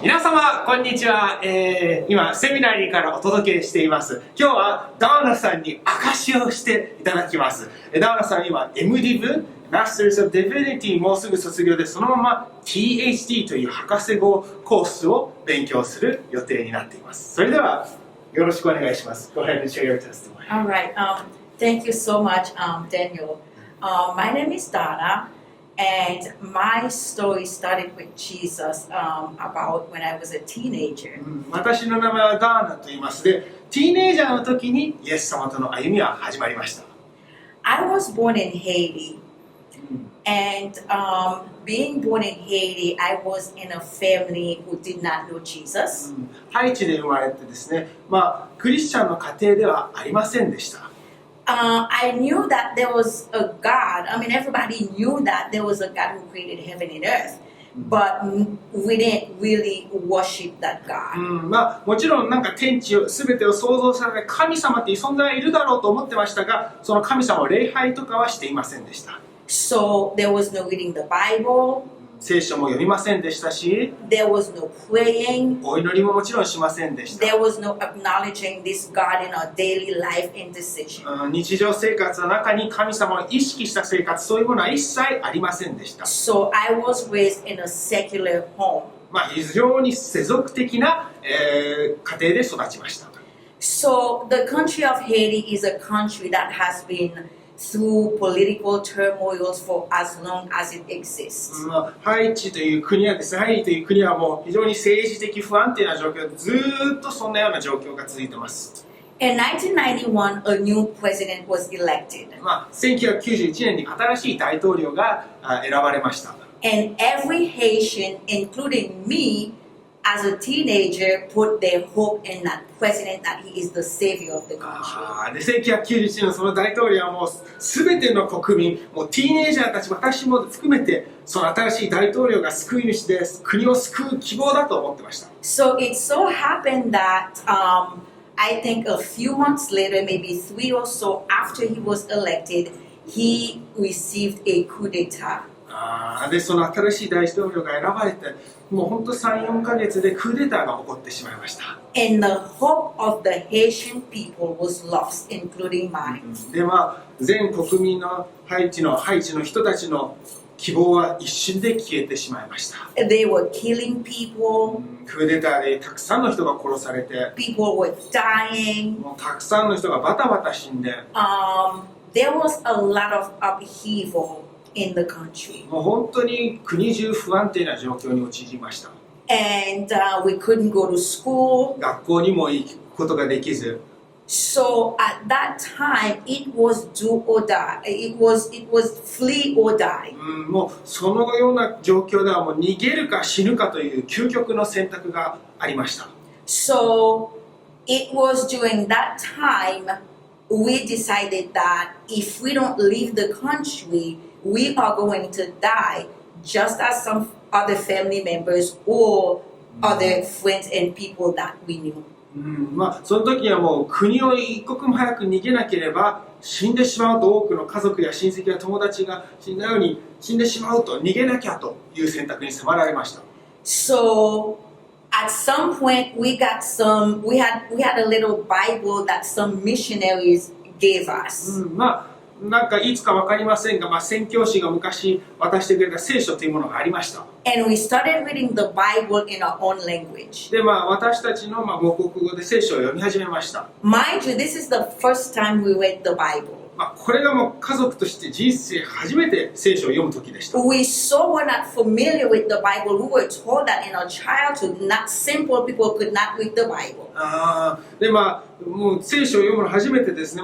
皆様こんにちは、今セミナリーからお届けしています。今日はダーナさんに証しをしていただきます。ダーナさん今 MDiv Masters of Divinity もうすぐ卒業でそのまま PhD という博士号コースを勉強する予定になっています。それではよろしくお願いします。Go ahead and share your testimony. All right. Thank you so much, Daniel. My name is Donna, and my story started with Jesus about when I was a teenager. 私の名前はダーナと言います。で、ティーネイジャーの時にイエス様との歩みは始まりました。I was born in Haiti, and being born in Haiti, I was in a family who did not know Jesus. ハイチで生まれてですね、クリスチャンの家庭ではありませんでした。I knew that there was a God. I mean, everybody knew that there was a God who created heaven and earth, but we didn't really worship that God. もちろん天地を全てを創造された神様っていう存在がいるだろうと思ってましたが、その神様を礼拝とかはしていませんでした。So there was no reading the Bible. 聖書も読みませんでしたし、There was no praying. お祈りももちろんしませんでした。There was no acknowledging this God in our daily life and decision. 日常生活の中に神様を意識した生活、そういうものは一切ありませんでした。So I was raised in a secular home. 非常に世俗的な、家庭で育ちました。So the country of Haiti is a country that has been through political turmoils for as long as it exists. ハイチという国はですね、ハイチという国はもう非常に政治的不安定な状況でずーっとそんなような状況が続いています。In 1991, a new president was elected. 1991年に新しい大統領が選ばれました。And every Haitian, including me, as a teenager, put their hope in that president that he is the savior of the country. で、1991年のその大統領はもう全ての国民、もうティーネイジャーたち、私も含めて、その新しい大統領が救い主で、国を救う希望だと思ってました。So it so happened that I think a few months later, maybe 3 or so after he was elected, he received a coup d'etat. で、その新しい大統領が選ばれて、もう本当3、4ヶ月でクーデターが起こってしまいました。And the hope of the Haitian people was lost, including mine. で、全国民のハイチの人たちの希望は一瞬で消えてしまいました。They were killing people. クーデターでたくさんの人が殺されて、People were dying. もうたくさんの人がバタバタ死んで、There was a lot of upheaval in the country. もう本当に国中不安定な状況に陥りました。And we couldn't go to school. 学校にも行くことができず。So at that time, it was do or die. It was flee or die. もうそのような状況ではもう逃げるか死ぬかという究極の選択がありました。So it was during that time we decided that if we don't leave the country, we are going to die, just as some other family members or other friends and people that we knew. その時はもう国を一刻も早く逃げなければ死んでしまうと、多くの家族や親戚や友達が死んだように死んでしまうと、逃げなきゃという選択に迫られました。So at some point we had a little Bible that some missionaries gave us. いつか分かりませんが、宣教師が昔渡してくれた聖書というものがありました。And we started reading the Bible in our own language. で、私たちの母国語で聖書を読み始めました。Mind you, this is the first time we read the Bible. これがもう家族として人生初めて聖書を読む時でした。We so were not familiar with the Bible. We were told that in our childhood, not simple people could not read the Bible. で、もう聖書を読むの初めてですね。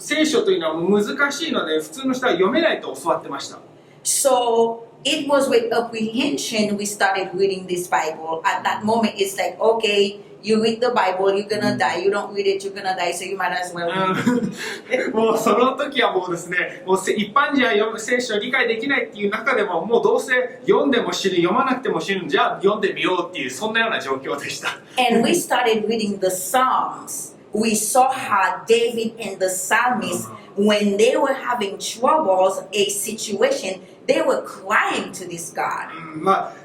聖書というのは難しいので普通の人は読めないと教わってました。So it was with apprehension we started reading this Bible. At that moment, it's like, okay, you read the Bible, you're gonna die. You don't read it, you're gonna die. So you might as well read it. もうその時はもうですね、もう一般人は聖書を理解できないっていう中でも、もうどうせ読んでも死ぬ、読まなくても死ぬ、じゃあ読んでみようっていうそんなような状況でした。And we started reading the Psalms. We saw how David and the psalmists when they were having troubles, a situation, they were crying to this God.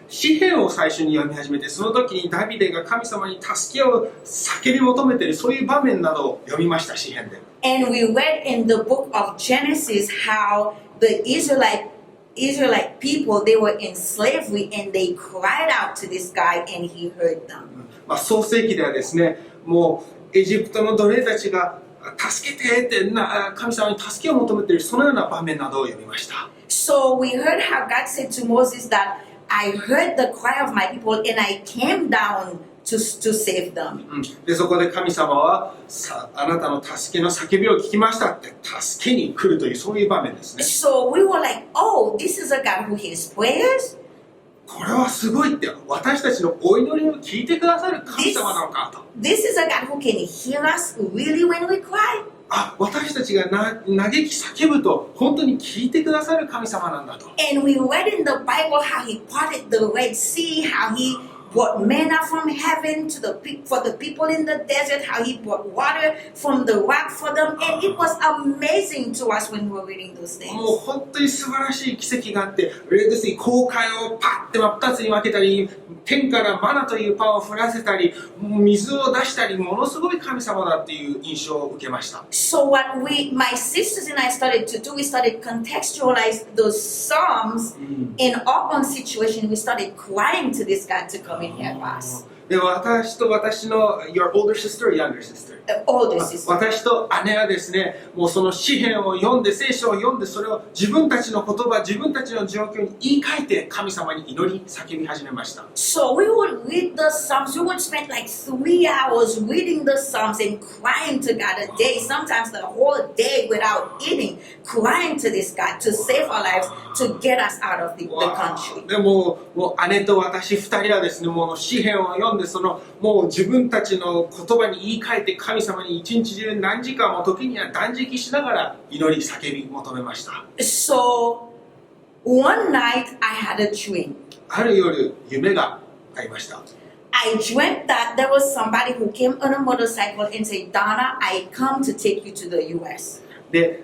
詩篇を最初に読み始めて、その時にダビデが神様に助けを叫び求めている、そういう場面などを読みました、詩篇で。And we read in the book of Genesis how the Israelite people, they were in slavery and they cried out to this guy and he heard them. 創世記ではですね、もうエジプトの奴隷たちが助けてって神様に助けを求めている、そのような場面などを読みました。So we heard how God said to Moses that I heard the cry of my people and I came down to save them. でそこで神様はあなたの助けの叫びを聞きましたって助けに来るという、そういう場面ですね。So we were like, oh, this is a God who hears prayers. これはすごいって、私たちのお祈りを聞いてくださる神様なのかと。This is a God who can hear us really when we cry. 私たちが嘆き叫ぶと本当に聞いてくださる神様なんだと。And we read in the Bible how he parted the Red Sea, how he brought manna from heaven for the people in the desert, how he brought water from the rock for them, and it was amazing to us when we were reading those things. もう本当に素晴らしい奇跡があって、レッドシー紅海をパッて真っ二つに分けたり、天からマナというパンを降らせたり、水を出したり、ものすごい神様だっていう印象を受けました。So what my sisters and I started to do, we started contextualize those psalms in our own situation. We started crying to this God to come and help us. で私と私の Your older sister or younger sister? Older sister. 私と姉はですね、もうその詩篇を読んで、聖書を読んで、それを自分たちの言葉、自分たちの状況に言い換えて神様に祈り叫び始めました。So we would read the Psalms. We would spend like 3 hours reading the Psalms and crying to God a day, sometimes the whole day without eating, crying to this God to save our lives, to get us out of the country. でもう姉と私2人はですね、もう詩篇を読んで、もう自分たちの言葉に言い換えて神様に一日中何時間も時には断食しながら祈り叫び求めました。So one night I had a dream. ある夜夢がありました。I dreamt that there was somebody who came on a motorcycle and said, Donna, I come to take you to the US. で、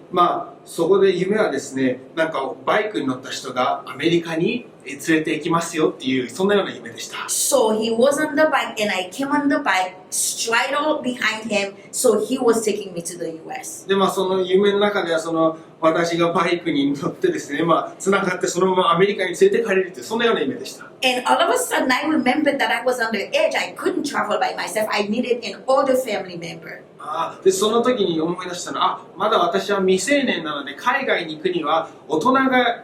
そこで夢はですね、なんかバイクに乗った人がアメリカに連れて行きますよっていう、そんなような夢でした。So he was on the bike and I came on the bike, straddled behind him, so he was taking me to the US. で、その夢の中では私がバイクに乗ってですね、つながってそのままアメリカに連れて帰れるという、そんなような夢でした。And all of a sudden I remembered that I was on the edge. I couldn't travel by myself. I needed an older family member. でその時に思い出したのは、まだ私は未成年なので海外に行くには大人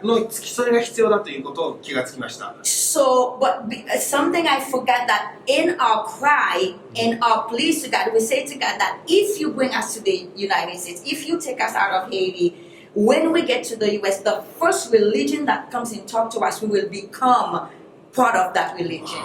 の付き添いが必要だということを気がつきました。So, but something I forgot that in our cry, in our pleas to God, we say to God that if you bring us to the United States, if you take us out of Haiti, when we get to the US, the first religion that comes and talk to us, we will become part of that religion.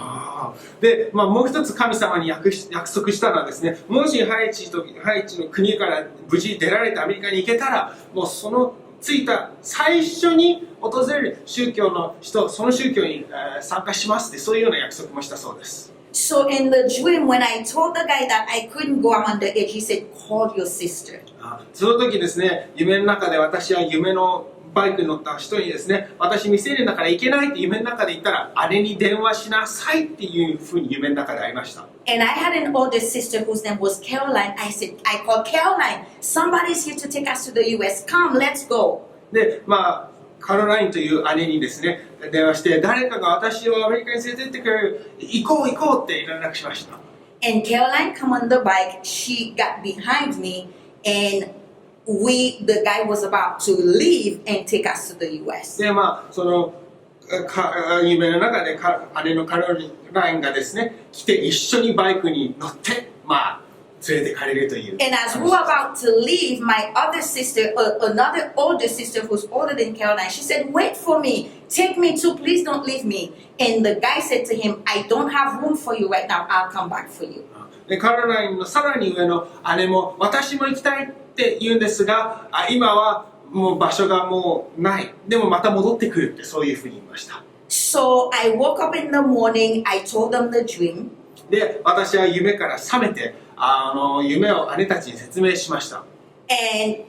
で、もう一つ神様に約束したのはですね、もしハイチの国から無事出られてアメリカに行けたら、もうその着いた最初に訪れる宗教の人、その宗教に参加しますって、そういうような約束もしたそうです。So in the dream, when I told the guy that I couldn't go on the edge, he said, call your sister. その時ですね、夢の中で私は夢のバイクに乗った人にですね、私未成年だから行けないって夢の中で言ったら、姉に電話しなさいっていうふうに夢の中でありました。And I had an older sister whose name was Caroline. I called Caroline, somebody's here to take us to the US. Come, let's go. で、カロラインという姉にですね、電話して、誰かが私をアメリカに連れてってくれる、行こうって連絡しました。And Caroline come on the bike, she got behind me, and the guy was about to leave and take us to the US. で、その夢の中で姉のカロラインがですね、来て一緒にバイクに乗って、連れて帰れるという。And as we were about to leave, my other sister, another older sister who's older than Caroline, she said, wait for me, take me too, please don't leave me. And the guy said to him, I don't have room for you right now, I'll come back for you. でカロラインのさらに上の姉も、私も行きたいって言うんですが、今はもう場所がもうない。でもまた戻ってくるって、そういうふうに言いました。So I woke up in the morning, I told them the dream. で、私は夢から覚めて、夢を姉たちに説明しました。And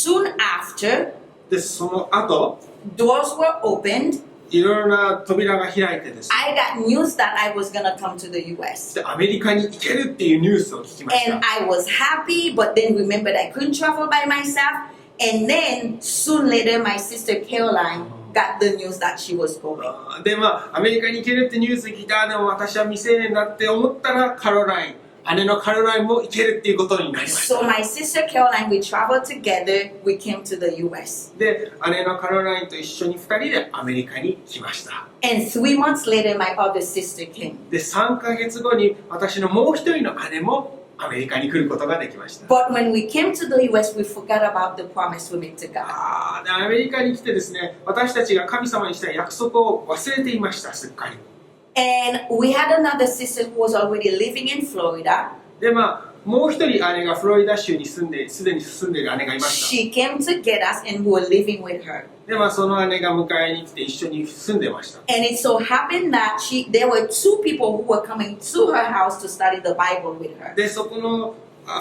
soon after, で、その後、 doors were opened. いろいろな扉が開いてですね、 I got news that I was gonna come to the US. でアメリカに行けるっていうニュースを聞きました。 And I was happy, but then remembered I couldn't travel by myself. And then soon later, my sister Caroline got the news that she was going. で、アメリカに行けるってニュース聞いた。でも私は未成年だって思ったら、カロライン、姉のカロラインも行けるっていうことになりました。 So my sister Caroline, we traveled together. We came to the US. で、姉のカロラインと一緒に2人でアメリカに来ました。 And 3 months later, my other sister came. で、3ヶ月後に私のもう一人の姉もアメリカに来ることができました。 But when we came to the US, we forgot about the promise we made to God. で、アメリカに来てですね、私たちが神様にした約束を忘れていました、すっかり。 And we had another sister who was already living in Florida. で、もう一人姉がフロリダ州にすでに住んでいる姉がいました。 She came to get us and we were living with her. で、その姉が迎えに来て一緒に住んでました。 And it so happened that there were 2 people who were coming to her house to study the Bible with her. で、そこの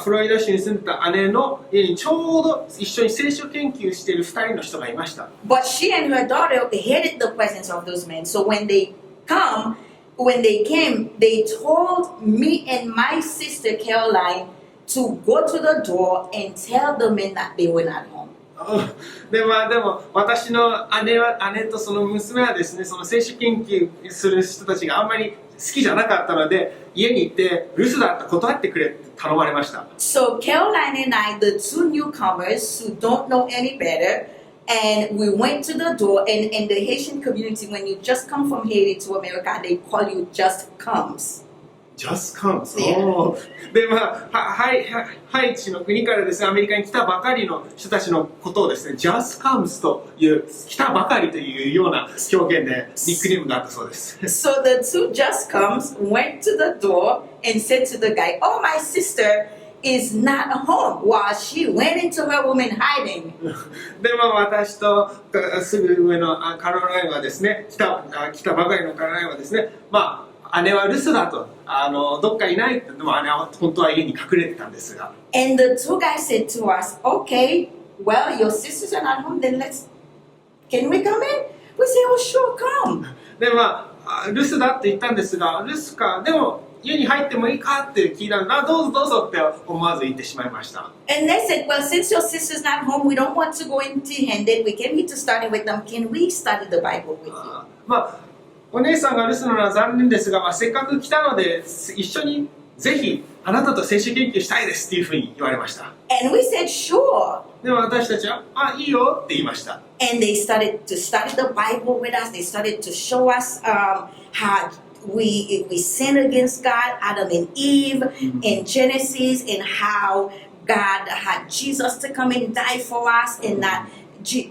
フロリダ州に住んでた姉の家にちょうど一緒に聖書研究している2人の人がいました。 But she and her daughter hated the presence of those men. So when they came, they told me and my sister Caroline to go to the door and tell the men that they were not home. でも私の姉とその娘はですね、その聖書研究する人たちがあんまり好きじゃなかったので、家に行って留守だって断ってくれって頼まれました。 So Caroline and I, the 2 newcomers who don't know any better, and we went to the door. And in the Haitian community, when you just come from Haiti to America, they call you just comes. Just comes. Yeah. で、ハイチの国からですね、アメリカに来たばかりの人たちのことをですね、Just comes という来たばかりというような表現でニックネームがあったそうです。So the 2 just comes went to the door and said to the guy, "Oh, my sister is not home," while she went into her room and hiding. で、私とすぐ上のカロラインはですね、来たばかりのカロラインはですね、姉は留守だと、どっかいないって、でも姉は本当は家に隠れてたんですが。And the 2 guys said to us, "Okay, well, your sisters are not home, then can we come in?" We say, "Oh, sure, come." で、留守だって言ったんですが、留守か、でも家に入ってもいいかって聞いたら、どうぞどうぞって思わず言ってしまいました。And they said, "Well, since your sister's not home, we don't want to go empty-handed. We came here to study with them. Can we study the Bible with you?" お姉さんが留守なのは残念ですが、せっかく来たので一緒にぜひあなたと聖書研究したいですっていうふうに言われました。 And we said, "Sure." でも私たちは、いいよって言いました。 And they started to study the Bible with us. They started to show us how we sinned against God, Adam and Eve, in Genesis, and how God had Jesus to come and die for us, and that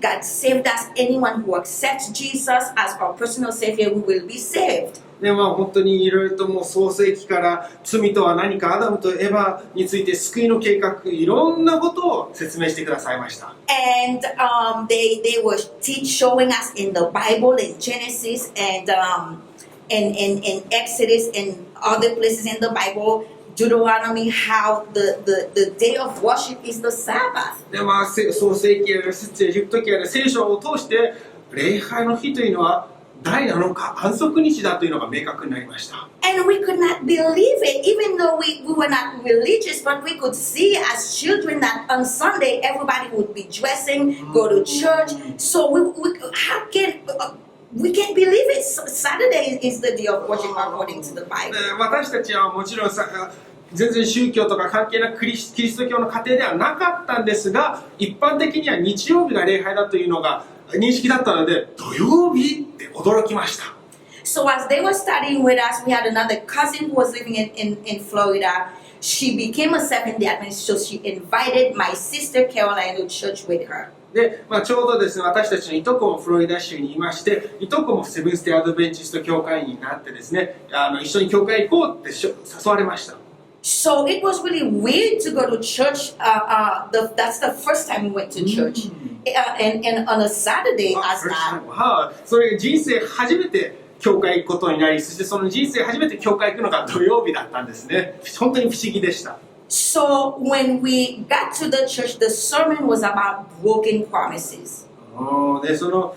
God saved us. Anyone who accepts Jesus as our personal Savior, we will be saved. で、本当にいろいろともう創世記から罪とは何か、アダムとエヴァについて救いの計画、いろんなことを説明してくださいました。 And they were showing us in the Bible, in Genesis, and in Exodus, and other places in the Bible, Deuteronomy, how the day of worship is the Sabbath. で、創世記や出エジプト記や聖書を通して礼拝の日というのは第7日安息日だというのが明確になりました。 And we could not believe it, even though we were not religious, but we could see as children that on Sunday everybody would be dressing, go to church. So we can't believe it. Saturday is the day of worship according to the Bible. 私たちはもちろん全然宗教とか関係なくキリスト教の家庭ではなかったんですが、一般的には日曜日が礼拝だというのが認識だったので、土曜日って驚きました。 So as they were studying with us, we had another cousin who was living in Florida. She became a Seventh-day Adventist, so she invited my sister Caroline to church with her. で、ちょうどですね、私たちのいとこもフロリダ州にいまして、いとこもセブンス・デイ・アドベンチスト教会員になってですね、一緒に教会行こうって誘われました。 So it was really weird to go to church. That's the first time we went to church, and on a Saturday as that. それ人生初めて教会行くことになり、そしてその人生初めて教会行くのが土曜日だったんですね。本当に不思議でした。So when we got to the church, the sermon was about broken promises. でその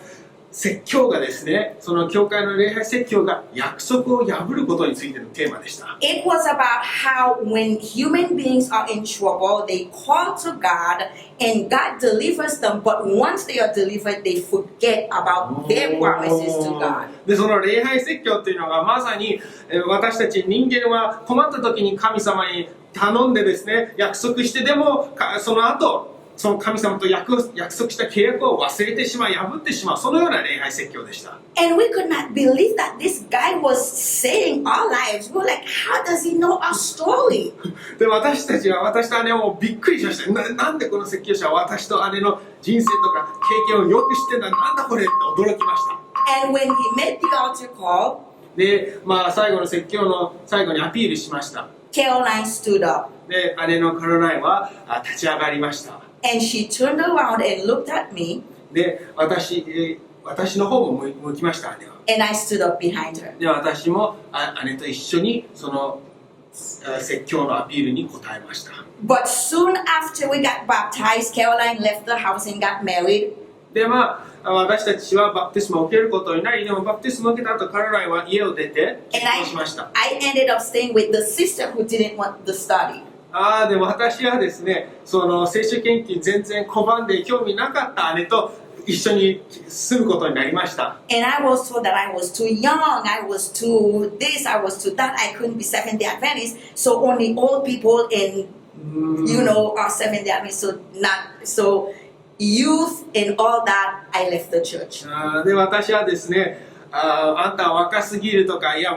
説教がですね、その教会の礼拝説教が約束を破ることについてのテーマでした。It was about how when human beings are in trouble, they call to God and God delivers them, but once they are delivered, they forget about their promises to God. でその礼拝説教というのがまさに私たち人間は困った時に神様に頼んでですね、約束してでもその後その神様と約束した契約を忘れてしまう、破ってしまう、そのような礼拝説教でした。And we could not believe that this guy was saying our lives. We were like, how does he know our story? で私たちは私と姉もびっくりしました。なんでこの説教者は私と姉の人生とか経験をよく知ってんだ、なんだこれって驚きました。And when he made the altar call, で、最後の説教の最後にアピールしました。Caroline stood up. で、姉のカロラインは立ち上がりました。And she turned around and looked at me. で、私の方も向きました、姉は。And I stood up behind her. で、私も姉と一緒にその説教のアピールに応えました。But soon after we got baptized, Caroline left the house and got married. で、私たちはバプテスマを受けることになり、でもバプテスマを受けた後、カロラインは家を出て結婚しました。I ended up staying with the sister who didn't want the study. でも私はですね、その聖書研究全然拒んで興味なかった姉と一緒に住むことになりました。And I was told that I was too young, I was too this, I was too that, I couldn't be Seventh-day Adventist, so only old people and are Seventh-day Adventist, so youth and all that, I left the church. で、私はですね、あんたは若すぎるとか、いや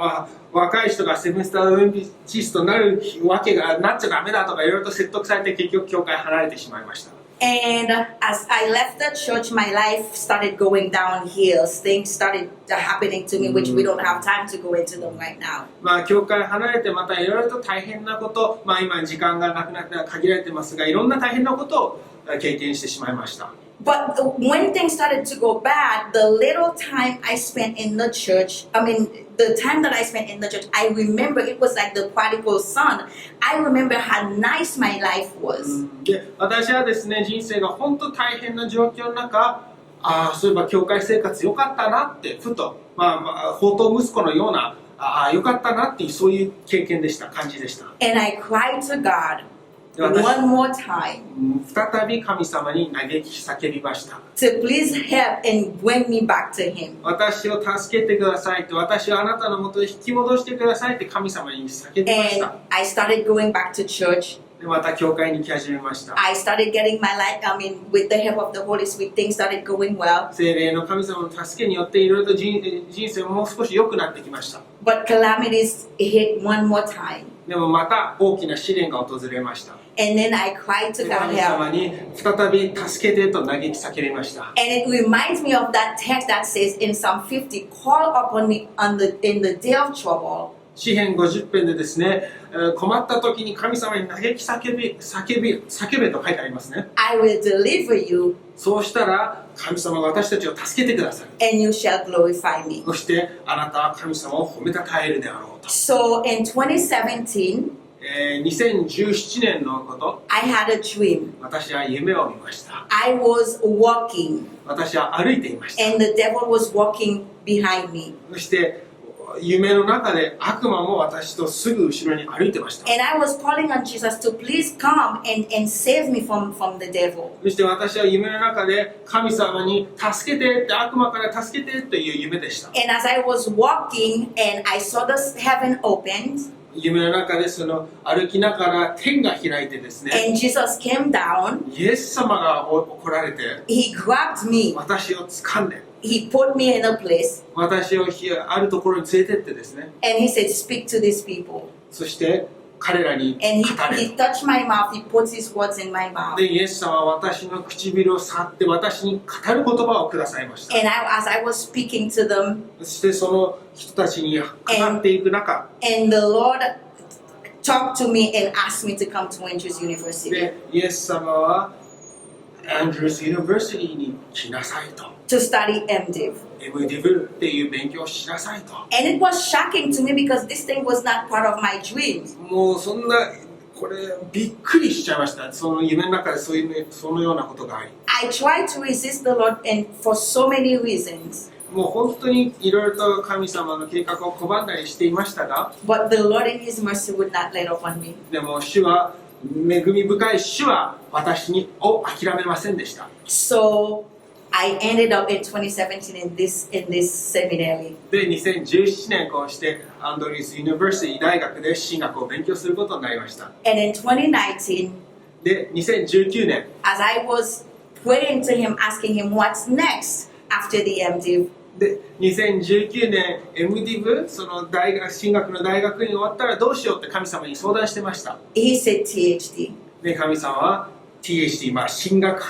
若い人がセブンスターアドベンチストになるわけがなっちゃダメだとかいろいろと説得されて結局教会離れてしまいました。And as I left the church, my life started going downhill. Things started happening to me, which we don't have time to go into them right now. 教会離れてまたいろいろと大変なこと、今時間がなくなって限られてますが、いろんな大変なことを経験してしまいました。But when things started to go bad, the little time I spent in the church, the time that I spent in the church, I remember it was like the prodigal son. I remember how nice my life was. で、私はですね、人生が本当大変な状況の中、そういえば教会生活良かったなって、ふと、放蕩息子のような、良かったなっていう、そういう経験でした、感じでした。And I cried to God one more time. 再び神様に嘆き叫びました。To please help and bring me back to Him. 私を助けてくださいって、私をあなたのもとへ引き戻してくださいって神様に叫びました。And I started going back to church. で、また教会に行き始めました。I started getting my life, with the help of the Holy Spirit, things started going well. 聖霊の神様の助けによっていろいろと人生ももう少し良くなってきました。But calamities hit one more time. でもまた大きな試練が訪れました。And then I cried to God, 神様に再び助けてと嘆き叫びました。And it reminds me of that text that says in Psalm 50, call upon me in the day of trouble. 詩編50編でですね、困った時に神様に嘆き叫べと書いてありますね。I will deliver you. そうしたら神様が私たちを助けてくださる。And you shall glorify me. そしてあなたは神様を褒めたたえるであろうと。So in 2017, 2017年のこと、I had a dream. 私は夢を見ました。I was walking. 私は歩いていました。And the devil was walking behind me. そして夢の中で悪魔も私とすぐ後ろに歩いてました。And I was calling on Jesus to please come and save me from the devil. そして私は夢の中で神様に助けてって、悪魔から助けてという夢でした。And as I was walking and I saw the heaven opened, 夢の中でその歩きながら天が開いてですね、 and Jesus came down, イエス様が来られて、 He grabbed me, 私を掴んで、He put me in a place, 私をあるところに連れてってですね、 and He said, speak to these people. そして彼らに語 And れ he touched my mouth, He puts His words in my mouth. で、イエス様は私の唇を触って私に語る言葉をくださいました。 And as I was speaking to them, そしてその人たちに語っていく中、 and the Lord talked to me and asked me to come to Andrews University で、イエス様はアンドリュース・ユニバーシティに来なさいと。to study MDiv. MDiv っていう勉強をしなさいと。And it was shocking to me because this thing was not part of my dreams. もうそんなこれびっくりしちゃいました。その夢の中でそのようなことがあり。I tried to resist the Lord and for so many reasons. もう本当にいろいろと神様の計画を拒んだりしていましたが、 But the Lord in His mercy would not let up on me. でも主は恵み深い主は私を諦めませんでした。 So I ended up in 2017 in this seminary. で、2017年こうしてアンドリュース・ユニバーシティ大学で神学を勉強することになりました。 And in 2019, で、2019年、 as I was praying to Him, asking Him what's next after the MDiv, で、2019年 MDiv その大学神学の大学に終わったらどうしようって神様に相談してました。 He said THD. で、神様は THD、神学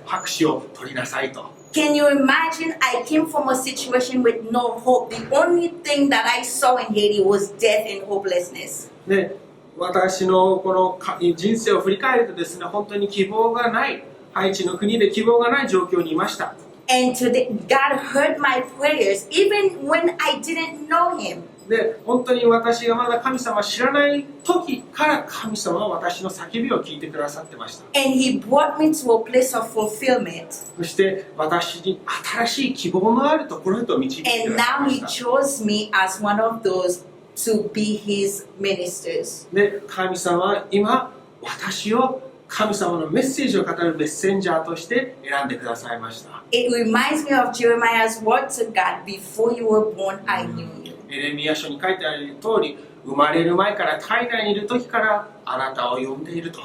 博士を取りなさいと。Can you imagine? I came from a situation with no hope. The only thing that I saw in Haiti was death and hopelessness. で、私のこの人生を振り返るとですね、本当に希望がない、ハイチの国で希望がない状況にいました。And today, God heard my prayers even when I didn't know Him. で、本当に私がまだ神様を知らない時から神様は私の叫びを聞いてくださってました。And He brought me to a place of fulfillment. そして私に新しい希望のあるところへと導いてく And ださ now い He ました。 chose me as one of those to be His ministers. で、神様は今私を神様のメッセージを語るメッセンジャーとして選んでくださいました。It reminds me of Jeremiah's word to God, before you were born, I knew you. エレミヤ書に書いてある通り、生まれる前から体内にいる時からあなたを呼んでいると。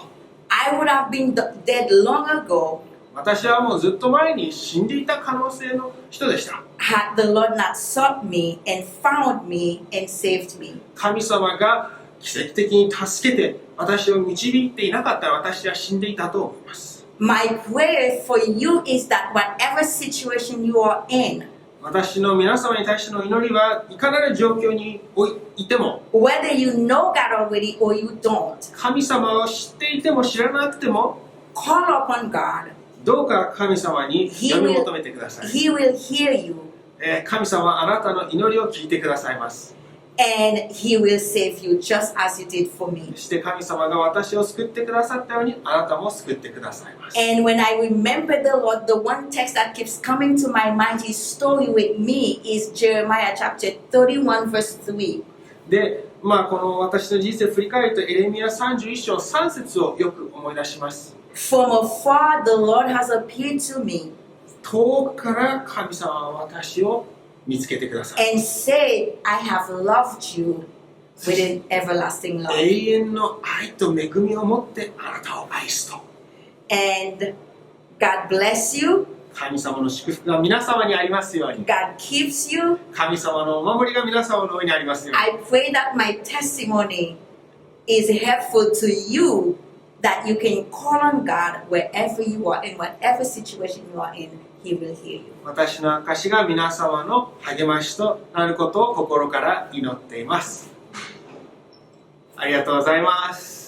I would have been dead long ago 私はもうずっと前に死んでいた可能性の人でした。had the Lord not sought me and found me and saved me. 神様が奇跡的に助けて私を導いていなかったら私は死んでいたと思います。 My prayer for you is that whatever situation you are in, 私の皆様に対しての祈りはいかなる状況にいても、 whether you know God already or you don't, 神様を知っていても知らなくても、 call upon God. どうか神様に呼び求めてください。 He will hear you 神様はあなたの祈りを聞いてくださいます。 and He will save you just as He did for me. そして神様が私を救ってくださったようにあなたも救ってくださいます。 And when I remember the Lord, the one text that keeps coming to my mind, His story with me, is Jeremiah chapter 31 verse 3. で、この私の人生を振り返るとエレミヤ31章3節をよく思い出します。 From afar the Lord has appeared to me 遠くから神様は私を見つけてください。 and said, I have loved you with an everlasting love. 永遠の愛と恵みを持ってあなたを愛すと。 And God bless you. 神様の祝福が皆様にありますように。 God keeps you. 神様のお守りが皆様の上にありますように。 I pray that my testimony is helpful to you, that you can call on God wherever you are, in whatever situation you are in, He will hear you. 私の証が皆様の励ましとなることを心から祈っています。ありがとうございます。